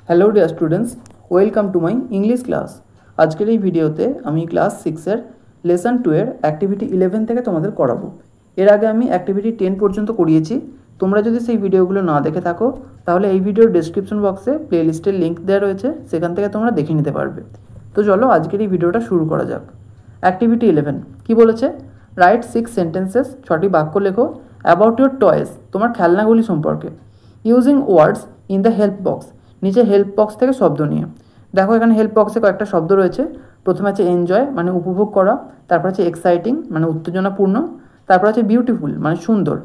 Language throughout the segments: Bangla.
Hello dear students, welcome to my English class. আজকের এই ভিডিওতে আমি ক্লাস 6-এর লেসন 2-এর অ্যাক্টিভিটি 11 থেকে তোমাদের করাবো। এর আগে আমি অ্যাক্টিভিটি 10 পর্যন্ত করিয়েছি। তোমরা যদি সেই ভিডিওগুলো না দেখে থাকো তাহলে এই ভিডিওর ডেসক্রিপশন বক্সে প্লেলিস্টের লিঙ্ক দেওয়া রয়েছে, সেখান থেকে তোমরা দেখে নিতে পারবে। তো চলো আজকের এই ভিডিওটা শুরু করা যাক। অ্যাক্টিভিটি 11 কি বলেছে? রাইট 6 সেন্টেন্সেস, 6টি বাক্য লেখো অ্যাবাউট ইউর টয়েস, তোমার খেলনাগুলি সম্পর্কে, using words in the help box, নিচে হেল্প বক্স থেকে শব্দ নিয়ে। দেখো এখানে হেল্প বক্সে কয়েকটা শব্দ রয়েছে। প্রথমে আছে এনজয় মানে উপভোগ করা, তারপর আছে এক্সাইটিং মানে উত্তেজনাপূর্ণ, তারপর আছে বিউটিফুল মানে সুন্দর,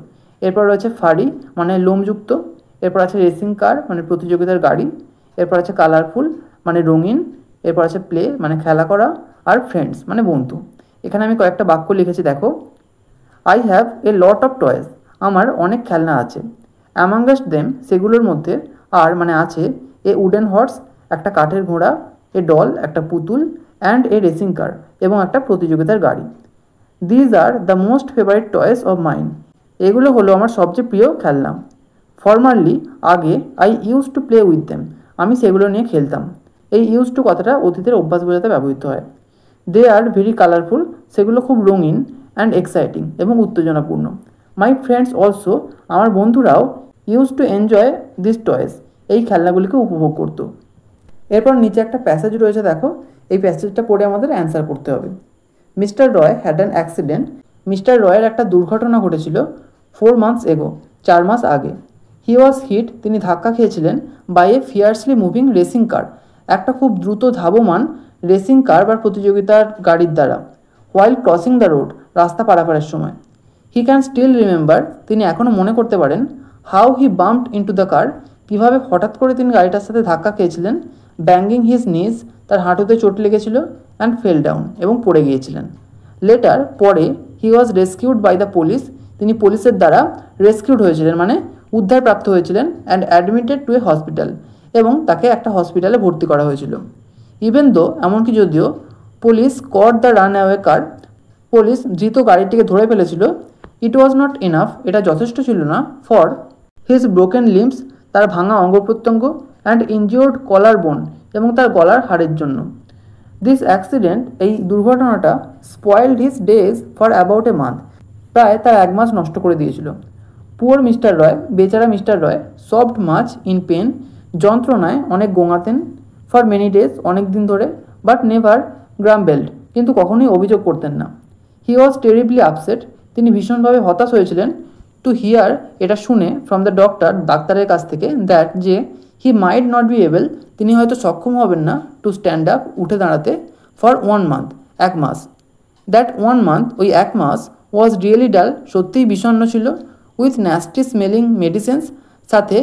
এরপর রয়েছে ফারি মানে লোমযুক্ত, এরপর আছে রেসিং কার মানে প্রতিযোগিতার গাড়ি, এরপর আছে কালারফুল মানে রঙিন, এরপর আছে প্লে মানে খেলা করা, আর ফ্রেন্ডস মানে বন্ধু। এখানে আমি কয়েকটা বাক্য লিখেছি, দেখো। I have a lot of toys, আমার অনেক খেলনা আছে। অ্যামাঙ্গাস্ট দেম, সেগুলোর মধ্যে আর মানে আছে, এ উডেন হর্স একটা কাঠের ঘোড়া, এ ডল একটা পুতুল, অ্যান্ড এ রেসিং কার এবং একটা প্রতিযোগিতার গাড়ি। These are the most favourite toys of mine, এগুলো হলো আমার সবচেয়ে প্রিয় খেলনা। ফর্মারলি আগে, I use to play with them, আমি সেগুলো নিয়ে খেলতাম। এই ইউজ টু কথাটা অতীতের অভ্যাস বোঝাতে ব্যবহৃত হয়। দে আর ভেরি কালারফুল, সেগুলো খুব রঙিন, অ্যান্ড এক্সাইটিং এবং উত্তেজনাপূর্ণ। মাই ফ্রেন্ডস অলসো, আমার বন্ধুরাও use to enjoy this toys, এই খেলনাগুলিকে উপভোগ করতো। এরপর নিচে একটা প্যাসেজ রয়েছে, দেখো। এই প্যাসেজটা পড়ে আমাদের অ্যান্সার করতে হবে। Mister Roy had an accident, mister রয়ের একটা দুর্ঘটনা ঘটেছিল 4 months এগো, 4 মাস আগে। হি ওয়াজ হিট, তিনি ধাক্কা খেয়েছিলেন, by a fiercely moving racing car, একটা খুব দ্রুত ধাবমান রেসিং কার বা প্রতিযোগিতার গাড়ির দ্বারা। হোয়াইল ক্রসিং দ্য রোড, রাস্তা পারাপারের সময়। হি ক্যান স্টিল রিমেম্বার, তিনি এখনও মনে করতে পারেন, how he bumped into the car, কীভাবে হঠাৎ করে তিনি গাড়িটার সাথে ধাক্কা খেয়েছিলেন। ব্যাঙ্গিং হিজ নিজ, তার হাঁটুতে চোট লেগেছিল, অ্যান্ড ফেল ডাউন এবং পড়ে গিয়েছিলেন। লেটার, পরে, হি ওয়াজ রেস্কিউড বাই দ্য পুলিশ, তিনি পুলিশের দ্বারা রেস্কিউড হয়েছিলেন মানে উদ্ধারপ্রাপ্ত হয়েছিলেন, and admitted to a hospital, এবং তাকে একটা হসপিটালে ভর্তি করা হয়েছিল। ইভেন দো, এমনকি যদিও, police caught the run away car, police ধৃত গাড়িটিকে ধরে ফেলেছিল। ইট ওয়াজ নট ইনাফ, এটা যথেষ্ট ছিল না, ফর হিজ ব্রোকেন লিম্বস, তার ভাঙা অঙ্গ প্রত্যঙ্গ, অ্যান্ড ইনজিওর্ড কলার বোন, এবং তার গলার হাড়ের জন্য। দিস অ্যাক্সিডেন্ট, এই দুর্ঘটনাটা, spoiled his days for about a month, প্রায় তার 1 মাস নষ্ট করে দিয়েছিল। পুয়ার মিস্টার রয়, বেচারা mister Roy, suffered much in pain, যন্ত্রণায় অনেক গোঙাতেন, ফর মেনি ডেজ, অনেক দিন ধরে, বাট নেভার গ্রাম্বেল্ড, কিন্তু কখনোই অভিযোগ করতেন না। হি ওয়াজ টেরিবলি আপসেট, তিনি ভীষণভাবে হতাশ হয়েছিলেন, টু হিয়ার, এটা শুনে, ফ্রম দ্য ডক্টর, ডাক্তারের কাছ থেকে, দ্যাট, যে, হি মাইট নট বি এবল, তিনি হয়তো সক্ষম হবেন না, টু স্ট্যান্ড আপ, উঠে দাঁড়াতে, ফর 1 month, 1 মাস। দ্যাট 1 month, ওই 1 মাস, ওয়াজ রিয়েলি ডাল, সত্যিই বিষণ্ণ ছিল, উইথ ন্যাস্টি স্মেলিং মেডিসিনস, সাথে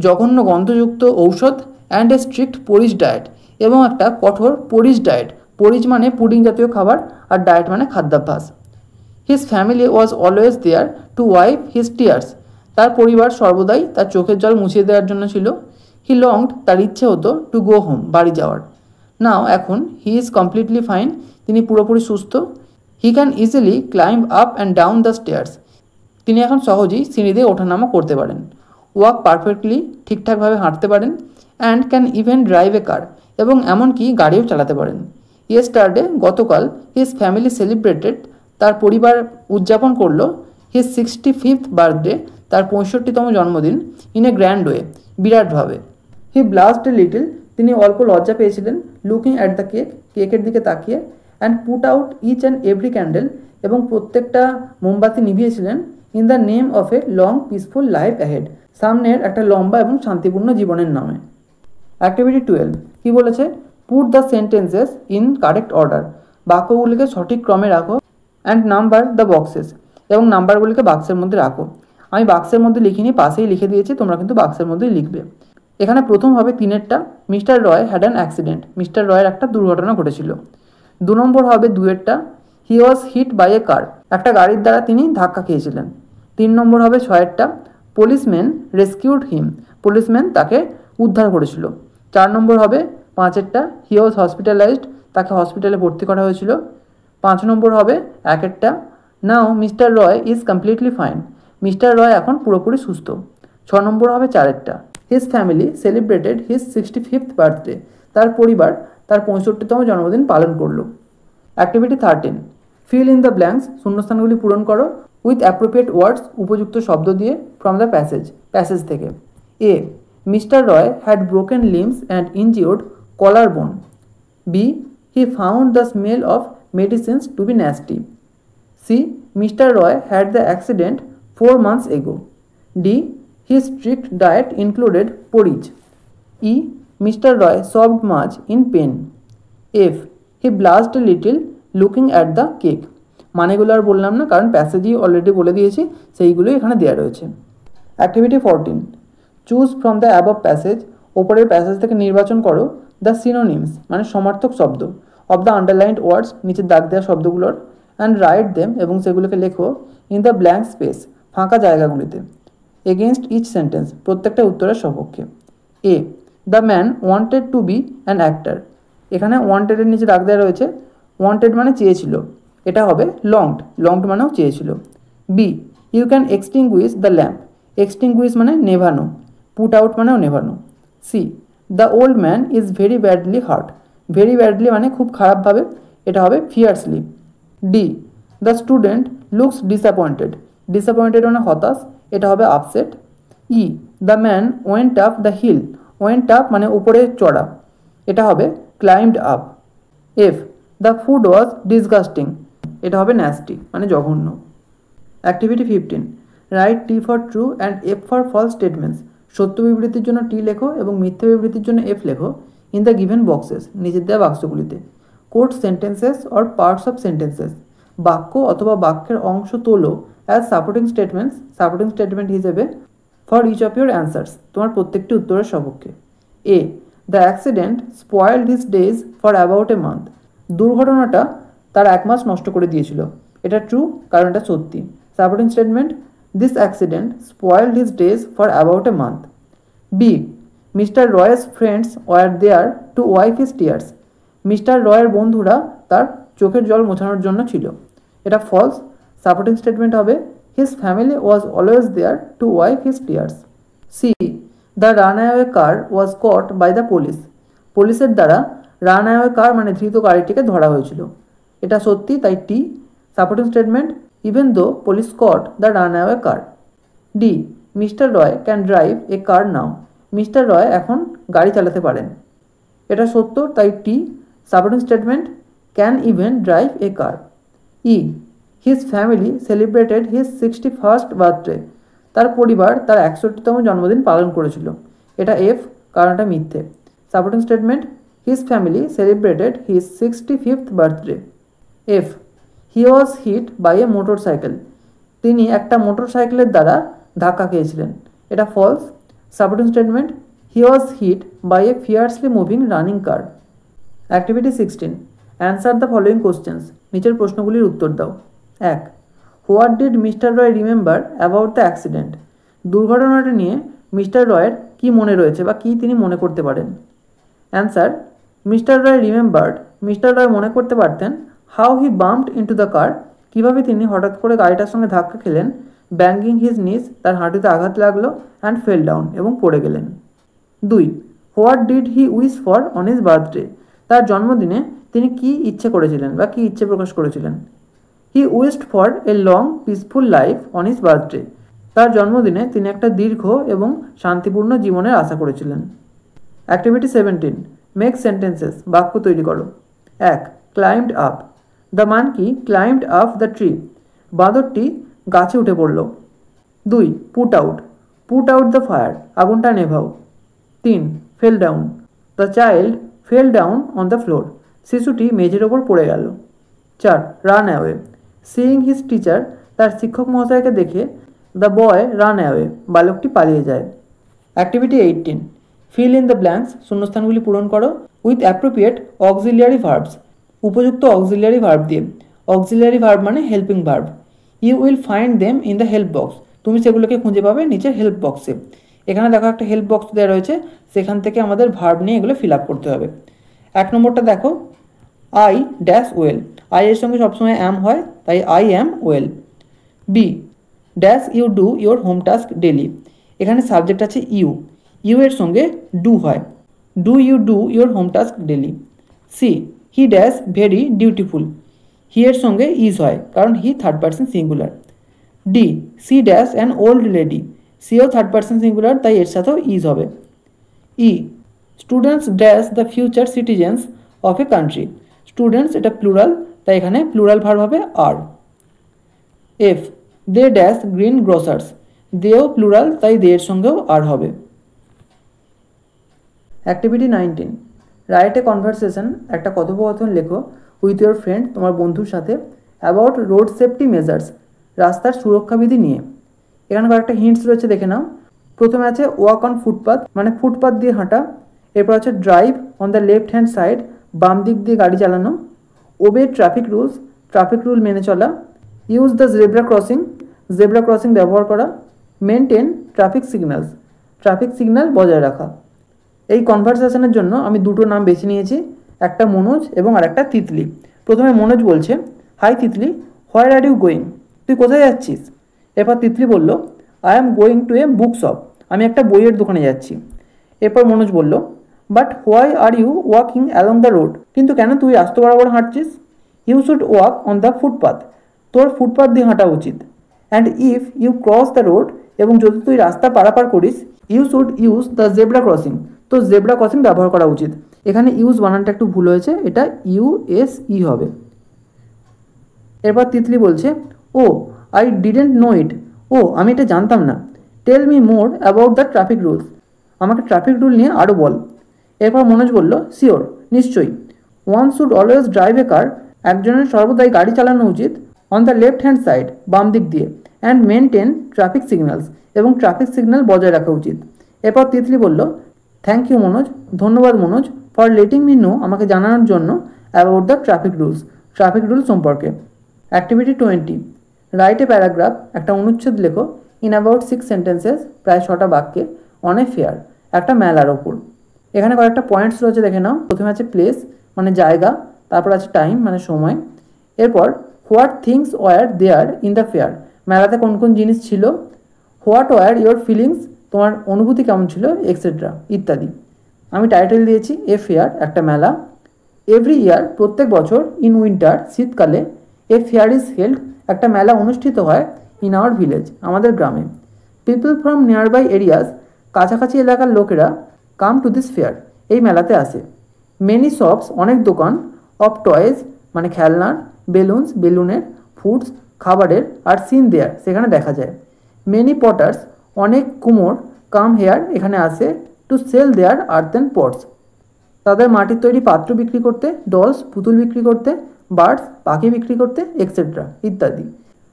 জঘন্য গন্ধযুক্ত ঔষধ, and a strict porridge diet, এবং একটা কঠোর পরিজ ডায়েট। পরিজ মানে পুডিং জাতীয় খাবার, আর ডায়েট মানে খাদ্যাভ্যাস। His family was always there to wipe his tears, তার পরিবার সর্বদাই তার চোখের জল মুছিয়ে দেওয়ার জন্য ছিল। হি লংড, তার ইচ্ছে হতো, টু গো হোম, বাড়ি যাওয়ার। নাও, এখন, হি ইজ কমপ্লিটলি ফাইন, তিনি পুরোপুরি সুস্থ। He can easily climb up and down the stairs, তিনি এখন সহজেই সিঁড়ি দিয়ে ওঠানামা করতে পারেন। ওয়াক পারফেক্টলি, ঠিকঠাকভাবে হাঁটতে পারেন। And can even drive a কার, এবং এমনকি গাড়িও চালাতে পারেন। ইয়েস্টারডে, গতকাল, হিজ ফ্যামিলি সেলিব্রেটেড, তার পরিবার উদযাপন করলো, হিজ 65th বার্থডে, তার 65তম জন্মদিন, ইন এ গ্র্যান্ড ওয়ে, বিরাটভাবে। হি ব্লাস্ট এ লিটল, তিনি অল্প লজ্জা পেয়েছিলেন, লুকিং অ্যাট দ্য কেক, কেকের দিকে তাকিয়ে, and put out each and every candle, এবং প্রত্যেকটা মোমবাতি নিভিয়েছিলেন, in the name of a long peaceful life ahead, সামনের একটা লম্বা এবং শান্তিপূর্ণ জীবনের নামে। অ্যাক্টিভিটি 12 কি বলেছে? Put the sentences in correct order, বাক্যগুলিকে সঠিক ক্রমে রাখো, অ্যান্ড নাম্বার দ্য বক্সেস, এবং নাম্বারগুলিকে বাক্সের মধ্যে রাখো। আমি বাক্সের মধ্যে লিখিনি, পাশেই লিখে দিয়েছি, তোমরা কিন্তু বাক্সের মধ্যেই লিখবে। এখানে প্রথম হবে 3-এরটা, mister Roy had an accident, mister রয়ের একটা দুর্ঘটনা ঘটেছিল। 2 নম্বর হবে 2-এরটা, হি ওয়াজ হিট বাই এ কার, একটা গাড়ির দ্বারা তিনি ধাক্কা খেয়েছিলেন। 3 নম্বর হবে 6-এরটা, পুলিশম্যান রেস্কিউড হিম, পুলিশম্যান তাকে উদ্ধার করেছিল। 4 নম্বর হবে 5-এরটা, হি ওয়াজ হসপিটালাইজড, তাকে হসপিটালে ভর্তি করা হয়েছিল। 5 নম্বর হবে 1-এরটা, now mister Roy is completely fine, mister Roy এখন পুরোপুরি সুস্থ। 6 নম্বর হবে 4-এরটা, his family celebrated his 65th birthday. তার পরিবার তার 65তম জন্মদিন পালন করলো। Activity 13, fill in the blanks, শূন্যস্থানগুলি পূরণ করো উইথ অ্যাপ্রোপ্রিয়েট ওয়ার্ডস, উপযুক্ত শব্দ দিয়ে, ফ্রম দ্য প্যাসেজ থেকে। A, mister Roy had broken limbs and injured collar bone. B, he found the smell of medicines to be nasty. C, mister Roy had the accident 4 months ago. D, his strict diet included porridge. E, Mr. Roy sobbed much in pain. F, he blushed a little looking at the cake. মানেগুলো আর বললাম না, কারণ প্যাসেজই অলরেডি বলে দিয়েছি, সেইগুলোই এখানে দেওয়া রয়েছে। Activity 14, choose from the above passage, ওপরের প্যাসেজ থেকে নির্বাচন করো দ্য সিনোনিমস মানে সমার্থক শব্দ অফ দ্য আন্ডারলাইন্ড ওয়ার্ডস, নিচের দাগ দেওয়া শব্দগুলোর, অ্যান্ড রাইট দেম এবং সেগুলোকে লেখো ইন দ্য ব্ল্যাঙ্ক স্পেস ফাঁকা জায়গাগুলিতে, এগেনস্ট ইচ সেন্টেন্স প্রত্যেকটা উত্তরের সপক্ষে। A, the man wanted to be an actor, এখানে ওয়ান্টেডের নিচে দাগ দেওয়া রয়েছে, ওয়ান্টেড মানে চেয়েছিল, এটা হবে লংড মানেও চেয়েছিল। B, you can extinguish the lamp, extinguish মানে নেভানো, পুট আউট মানেও নেভানো। C, the old man is very badly hurt, very badly মানে খুব খারাপভাবে, এটা হবে fiercely. D, the student looks disappointed, disappointed মানে হতাশ, এটা হবে upset. E, the man went up the hill, went up মানে উপরে চড়া, এটা হবে climbed up. F, the food was disgusting, এটা হবে ন্যাস্টি মানে জঘন্য। Activity 15, right T for true and F for false statements, সত্য বিবৃতির জন্য টি লেখো এবং মিথ্যা বিবৃতির জন্য এফ লেখো ইন দ্য গিভেন বক্সেস, নিচের দেওয়া বাক্সগুলিতে। Quote sentences or parts of sentences, বাক্য অথবা বাক্যের অংশ তোলো অ্যাজ সাপোর্টিং স্টেটমেন্ট হিসেবে for each of your answers, তোমার প্রত্যেকটি উত্তরের সপক্ষে। A, the accident spoiled his days for about a month, দুর্ঘটনাটা তার 1 মাস নষ্ট করে দিয়েছিল, এটা ট্রু কারণ এটা সত্যি। Supporting statement, this accident spoiled his days for about a month. B, mister Roy's friends were there to wipe his tears, mister রয়ের বন্ধুরা তার চোখের জল মোছানোর জন্য ছিল, এটা ফলস। সাপোর্টিং স্টেটমেন্ট হবে his family was always there to wipe his tears. C, the runaway car was caught by the police, পুলিশের দ্বারা রানঅ্যাওয়ে কার মানে ধৃত গাড়িটিকে ধরা হয়েছিল, এটা সত্যি তাই T. Supporting statement, even though police caught the runaway car. D, mister Roy can drive a car now, mister Roy এখন গাড়ি চালাতে পারেন, এটা সত্য তাই T. Supporting statement, can even drive a car. E, his family celebrated his 61st birthday, তার পরিবার তার 61তম জন্মদিন পালন করেছিল, এটা এফ কারণ এটা মিথ্যে। Supporting statement, his family celebrated his 65th birthday. F, he was hit by a motorcycle, তিনি একটা মোটর সাইকেলের দ্বারা ধাক্কা খেয়েছিলেন, এটা false. Supporting statement, he was hit by a fiercely moving running car. Activity 16, answer the following questions, নিচের প্রশ্নগুলির উত্তর দাও। 1, what did mister Roy remember about the accident, দুর্ঘটনাটা নিয়ে মিস্টার রয়ের কী মনে রয়েছে বা কী তিনি মনে করতে পারেন। অ্যান্সার, মিস্টার রয় রিমেম্বার্ড, মিস্টার রয় মনে করতে পারতেন how he bumped into the car, কীভাবে তিনি হঠাৎ করে গাড়িটার সঙ্গে ধাক্কা খেলেন, ব্যাঙ্গিং হিজ নিজ, তার হাঁটুতে আঘাত লাগলো, অ্যান্ড ফেল ডাউন এবং পড়ে গেলেন। 2, what did he wish for on his birthday, তার জন্মদিনে তিনি কী ইচ্ছে করেছিলেন বা কী ইচ্ছে প্রকাশ করেছিলেন। He wished for a long peaceful life on his birthday, তার জন্মদিনে তিনি একটা দীর্ঘ এবং শান্তিপূর্ণ জীবনের আশা করেছিলেন। অ্যাক্টিভিটি 17, মেক সেন্টেন্সেস, বাক্য তৈরি করো। 1, climbed up, the monkey climbed up the tree, বাঁদরটি গাছে উঠে পড়ল। 2, পুট আউট দ্য ফায়ার, আগুনটা নেভাও। 3, fell down, the child fell down on the floor, শিশুটি মেঝের ওপর পড়ে গেল। 4, run away, seeing his teacher, তার শিক্ষক মহাশয়কে দেখে দ্য বয় রান অ্যাওয়ে, বালকটি পালিয়ে যায়। Activity 18, fill in the blanks, শূন্যস্থানগুলি পূরণ করো উইথ অ্যাপ্রোপ্রিয়েট অক্সিলিয়ারি ভার্বস, উপযুক্ত অক্সিলিয়ারি ভার্ব দিয়ে। অক্সিলিয়ারি ভার্ব মানে helping verb. You will find them in the help box, তুমি সেগুলোকে খুঁজে পাবে নিচের হেল্প বক্সে। এখানে দেখো একটা হেল্প বক্স দেওয়া রয়েছে, সেখান থেকে আমাদের ভার্ব নিয়ে এগুলো ফিল আপ করতে হবে। 1 নম্বরটা দেখো, আই ড্যাশ ওয়েল, আই এর সঙ্গে সবসময় অ্যাম হয়, তাই I am well. B, dash you do your home task daily, এখানে সাবজেক্ট আছে ইউ, ইউ এর সঙ্গে ডু হয়, do you do your home task daily. C, he dash very dutiful, he এর সঙ্গে ইজ হয় কারণ he third person singular. D, she dash an old lady, সিও থার্ড পার্সন সিঙ্গুলার তাই এর সাথেও ইজ হবে। E, students dash the future citizens of a country, students এটা প্লুরাল তাই এখানে প্লুরাল ভার্ব হবে আর। এফ, দে ড্যাশ গ্রিন গ্রোসার্স, দেও প্লুরাল তাই দে এর সঙ্গেও আর হবে। অ্যাক্টিভিটি 19, রাইট এ কনভারসেশন, একটা কথোপকথন লেখো উইথ ইউর ফ্রেন্ড, তোমার বন্ধুর সাথে, অ্যাবাউট রোড সেফটি মেজার্স, রাস্তার সুরক্ষাবিধি নিয়ে। এখানে কয়েকটা হিন্টস রয়েছে, দেখে নাও। প্রথমে আছে ওয়াক অন ফুটপাথ, মানে ফুটপাথ দিয়ে হাঁটা। এরপর আছে drive on the left hand side, বাম দিক দিয়ে গাড়ি চালানো। ওবে ট্রাফিক রুলস, ট্রাফিক রুল মেনে চলা। Use the zebra crossing, zebra crossing ব্যবহার করা। Maintain traffic signals, traffic signal বজায় রাখা। এই কনভারসেশনের জন্য আমি দুটো নাম বেছে নিয়েছি, একটা মনোজ এবং আর একটা তিতলি। প্রথমে মনোজ বলছে, hi Titli, where are you going, তুই কোথায় যাচ্ছিস? এরপর তিতলি বলল, I am going to a book shop, আমি একটা বইয়ের দোকানে যাচ্ছি। এরপর মনোজ বলল, but why are you walking along the road, কিন্তু কেন তুই রাস্তা বরাবর হাঁটছিস? You should walk on the footpath, তোর ফুটপাথ দিয়ে হাঁটা উচিত। And if you cross the road, এবং যদি তুই রাস্তা পারাপার করিস, you should use the zebra crossing, তো জেব্রা ক্রসিং ব্যবহার করা উচিত। এখানে ইউজ বানানটা একটু ভুল হয়েছে, এটা ইউএসই হবে। এরপর তিতলি বলছে, oh I didn't know it, ও আমি এটা জানতাম না। Tell me more about the traffic rules, আমাকে ট্রাফিক রুল নিয়ে আরও বল। এরপর মনোজ বলল, শিওর, নিশ্চয়ই। One should always drive a car, একজনের সর্বদাই গাড়ি চালানো উচিত, on the left hand side, বাম দিক দিয়ে। অ্যান্ড মেনটেন ট্রাফিক সিগন্যালস, এবং ট্রাফিক সিগন্যাল বজায় রাখা উচিত। এরপর তিতলি বলল, থ্যাংক ইউ মনোজ, ধন্যবাদ Manoj, for letting me no, আমাকে জানানোর জন্য, about the traffic rules, traffic rule সম্পর্কে। অ্যাক্টিভিটি 20, রাইট এ প্যারাগ্রাফ, একটা অনুচ্ছেদ লেখো ইন অ্যাবাউট 6 সেন্টেন্সেস, প্রায় 6টা বাক্যে, অন এ ফেয়ার, একটা মেলার ওপর। এখানে কয়েকটা পয়েন্টস রয়েছে, দেখে নাও। প্রথমে আছে প্লেস, মানে জায়গা। তারপর আছে টাইম, মানে সময়। এরপর what things were there in the fair, মেলাতে কোন কোন জিনিস ছিল। হোয়াট ওয়ার ইয়োর ফিলিংস, তোমার অনুভূতি কেমন ছিল, এক্সেট্রা, ইত্যাদি। আমি টাইটেল দিয়েছি এ ফেয়ার, একটা মেলা। এভরি ইয়ার, প্রত্যেক বছর। ইন উইন্টার, শীতকালে। এ ফেয়ার ইজ হেল্ড, একটা মেলা অনুষ্ঠিত হয়। ইন আওয়ার ভিলেজ, আমাদের গ্রামে। People from nearby areas, কাছাকাছি এলাকার লোকেরা, কাম টু দিস ফেয়ার, এই মেলাতে আসে। মেনি শপস, অনেক দোকান। অফ টয়েস, মানে খেলনার। বেলুনস, বেলুনের। ফুডস, খাবারের। আর সিন দেয়ার, সেখানে দেখা যায়। মেনি পটার্স, অনেক কুমোর। কাম হেয়ার, এখানে আসে। To sell their earthen pots, তাদের মাটির তৈরি পাত্র বিক্রি করতে। ডলস, পুতুল বিক্রি করতে। বার্ডস, পাখি বিক্রি করতে, এক্সেট্রা, ইত্যাদি।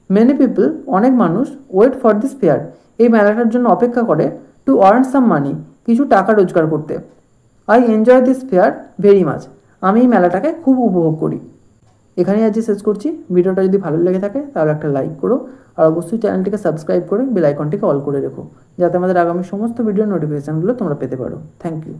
মেনি পিপল, অনেক মানুষ। ওয়েট ফর দিস ফেয়ার, এই মেলাটার জন্য অপেক্ষা করে। টু আর্ন সাম মানি, কিছু টাকা রোজগার করতে। I enjoy this fair very much, আমি এই মেলাটাকে খুব উপভোগ করি। এখানেই আজকে শেষ করছি। ভিডিওটা যদি ভালো লেগে থাকে তাহলে একটা লাইক করো, আর অবশ্যই চ্যানেলটিকে সাবস্ক্রাইব করে বেল আইকনটিকে অল করে রেখো, যাতে আমাদের আগামী সমস্ত ভিডিওর নোটিফিকেশানগুলো তোমরা পেতে পারো। Thank you.